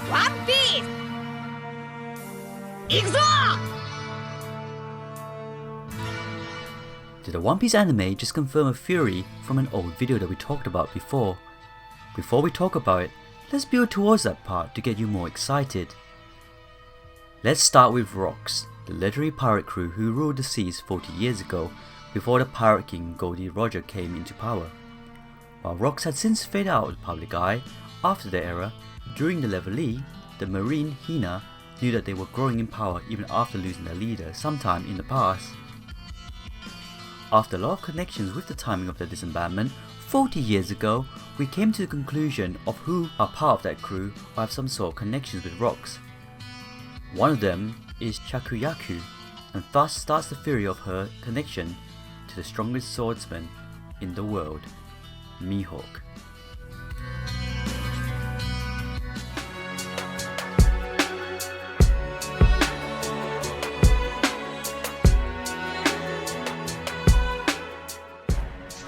One Piece! 行くぞ! Did the One Piece anime just confirm a theory from an old video that we talked about before? Before we talk about it, let's build towards that part to get you more excited. Let's start with Rocks, the legendary pirate crew who ruled the seas 40 years ago, before the Pirate King Goldie Roger came into power. While Rocks had since faded out of the public eye after their era, during the Leveille, the Marine Hina knew that they were growing in power even after losing their leader sometime in the past. After a lot of connections with the timing of their disbandment 40 years ago, we came to the conclusion of who are part of that crew or have some sort of connections with Rocks. One of them is Shakuyaku, and thus starts the theory of her connection to the strongest swordsman in the world, Mihawk.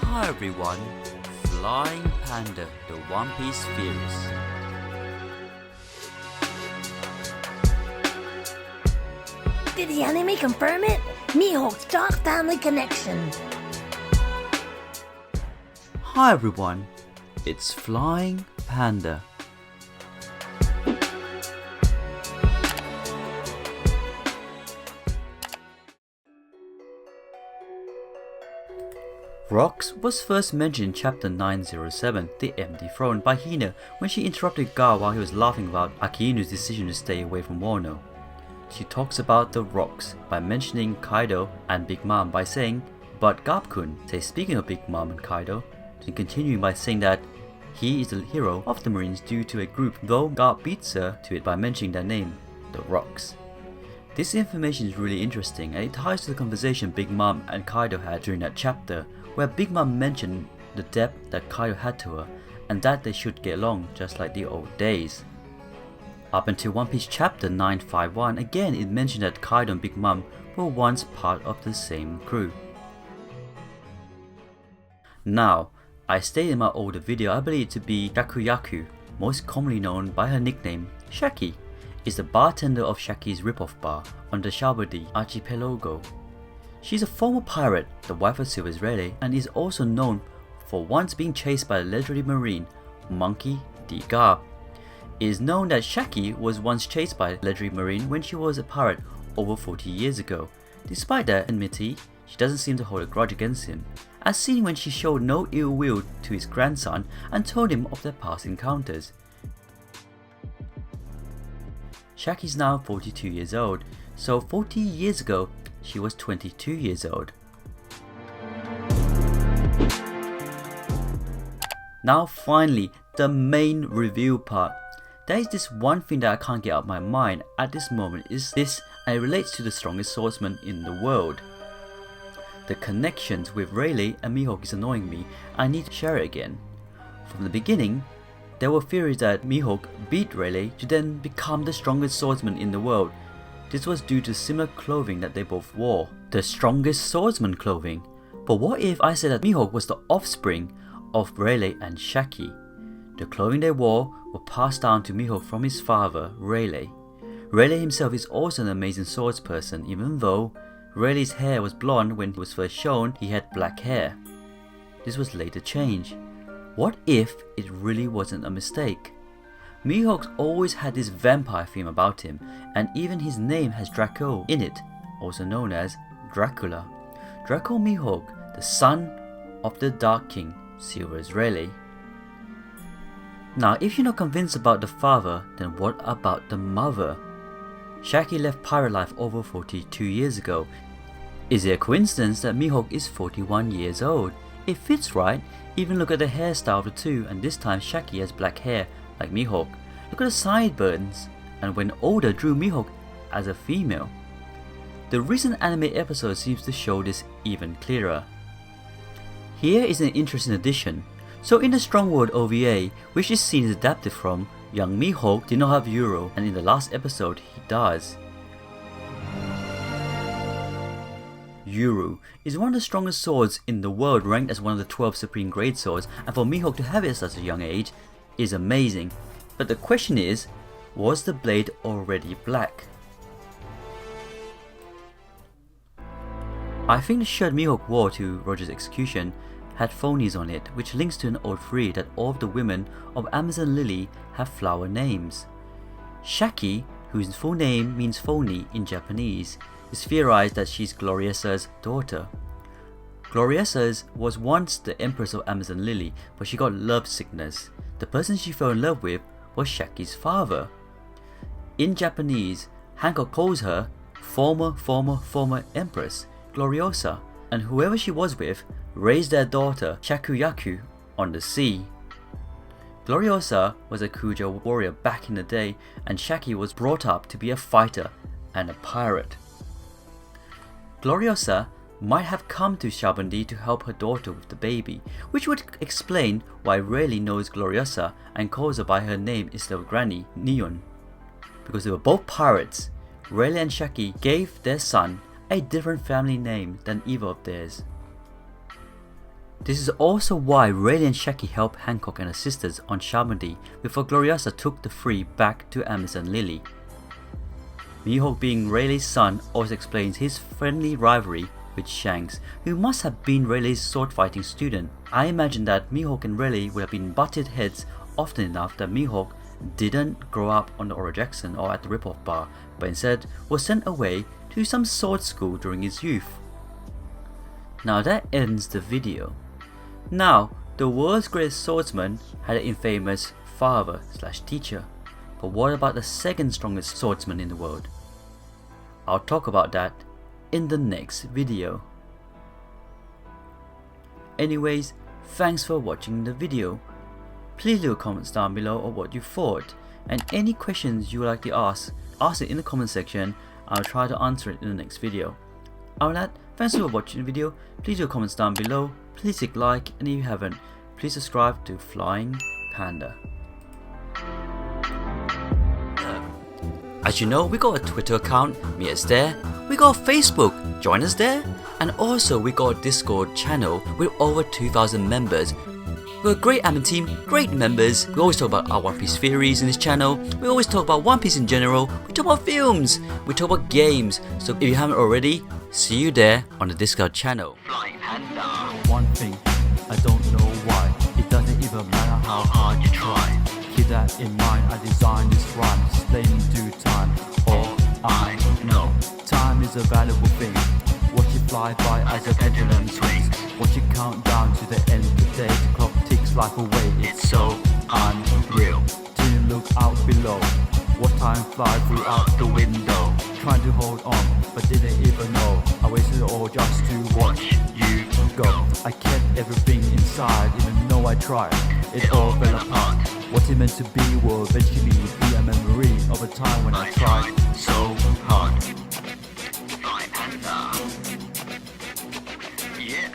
Hi everyone, Flying Panda, the One Piece theorist. Did the anime confirm it? Mihawk's dark family connection. Hi everyone, it's Flying Panda. Rocks was first mentioned in chapter 907, The Empty Throne, by Hina when she interrupted Gar while he was laughing about Akinu's decision to stay away from Wano. She talks about the Rocks by mentioning Kaido and Big Mom by saying, "But Garp-kun," say speaking of Big Mom and Kaido, then continuing by saying that he is the hero of the Marines due to a group, though Garp beats her to it by mentioning their name, the Rocks. This information is really interesting and it ties to the conversation Big Mom and Kaido had during that chapter, where Big Mom mentioned the debt that Kaido had to her and that they should get along just like the old days. Up until One Piece chapter 951, again it mentioned that Kaido and Big Mom were once part of the same crew. Now, I stated in my older video I believe it to be Shakuyaku, most commonly known by her nickname Shaki, is the bartender of Shaki's ripoff bar on the Shabadi archipelago. She's a former pirate, the wife of Silver Israeli, and is also known for once being chased by the legendary marine Monkey D. Garp. It is known that Shaki was once chased by the legendary marine when she was a pirate over 40 years ago. Despite that enmity, she doesn't seem to hold a grudge against him, as seen when she showed no ill will to his grandson and told him of their past encounters. Shaki is now 42 years old, so 40 years ago she was 22 years old. Now finally, the main review part. There is this one thing that I can't get out of my mind at this moment is this, and it relates to the strongest swordsman in the world. The connections with Rayleigh and Mihawk is annoying me, I need to share it again. From the beginning, there were theories that Mihawk beat Rayleigh to then become the strongest swordsman in the world. This was due to similar clothing that they both wore, the strongest swordsman clothing. But what if I said that Mihawk was the offspring of Rayleigh and Shaki? The clothing they wore were passed down to Mihawk from his father, Rayleigh. Rayleigh himself is also an amazing swordsperson, even though Rayleigh's hair was blonde when he was first shown he had black hair. This was later changed. What if it really wasn't a mistake? Mihawk's always had this vampire theme about him, and even his name has Dracule in it, also known as Dracula. Dracule Mihawk, the son of the Dark King, Silver Israeli. Now, if you're not convinced about the father, then what about the mother? Shaki left pirate life over 42 years ago. Is it a coincidence that Mihawk is 41 years old? It fits right, even look at the hairstyle of the two, and this time Shaki has black hair like Mihawk. Look at the sideburns, and when Oda drew Mihawk as a female. The recent anime episode seems to show this even clearer. Here is an interesting addition. So in the Strong World OVA, which this scene is adapted from, young Mihawk did not have Euro, and in the last episode he does. Yuru is one of the strongest swords in the world, ranked as one of the 12 supreme grade swords, and for Mihawk to have it at such a young age is amazing. But the question is, Was the blade already black? I think the shirt Mihawk wore to Roger's execution had phonies on it, which links to an old theory that all of the women of Amazon Lily have flower names. Shaki, whose full name means phony in Japanese, is theorized that she's Gloriosa's daughter. Gloriosa was once the Empress of Amazon Lily, but she got love sickness. The person she fell in love with was Shaki's father. In Japanese, Hancock calls her former Empress Gloriosa, and whoever she was with raised their daughter Shakuyaku on the sea. Gloriosa was a Kuja warrior back in the day, and Shaki was brought up to be a fighter and a pirate. Gloriosa might have come to Shabandi to help her daughter with the baby, which would explain why Rayleigh knows Gloriosa and calls her by her name instead of Granny Neon. Because they were both pirates, Rayleigh and Shaki gave their son a different family name than either of theirs. This is also why Rayleigh and Shaki helped Hancock and her sisters on Shabandi before Gloriosa took the three back to Amazon Lily. Mihawk being Rayleigh's son also explains his friendly rivalry with Shanks, who must have been Rayleigh's sword fighting student. I imagine that Mihawk and Rayleigh would have been butted heads often enough that Mihawk didn't grow up on the Ora Jackson or at the Ripoff Bar, but instead was sent away to some sword school during his youth. Now that ends the video. Now, the world's greatest swordsman had an infamous father/teacher, but what about the second strongest swordsman in the world? I'll talk about that in the next video. Anyways, thanks for watching the video. Please leave comments down below of what you thought, and any questions you would like to ask it in the comment section. I'll try to answer it in the next video. Other than that, thanks for watching the video. Please leave comments down below, please click like, and if you haven't, please subscribe to Flying Panda. As you know, we got a Twitter account, meet us there. We got a Facebook, join us there. And also we got a Discord channel with over 2,000 members. We're a great admin team, great members. We always talk about our One Piece theories in this channel. We always talk about One Piece in general. We talk about films. We talk about games. So if you haven't already, see you there on the Discord channel. Flying Panda. One thing, I don't know why. It doesn't even matter how hard you try. Keep that in mind, I designed this rhyme. Explain in due time. All I know. Time is a valuable thing. Watch it fly by as a pendulum swings. Watch it count down to the end of the day. The clock ticks life away, it's so unreal. Didn't look out below. What time fly through out the window. Trying to hold on, but didn't even know. I wasted it all just to watch you go. I kept everything inside, even though I tried. It all fell apart. What it meant to be will eventually be a memory of a time when I tried so hard. Flying Panda. Yeah.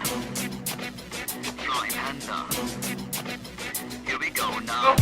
Flying Panda. Here we go now.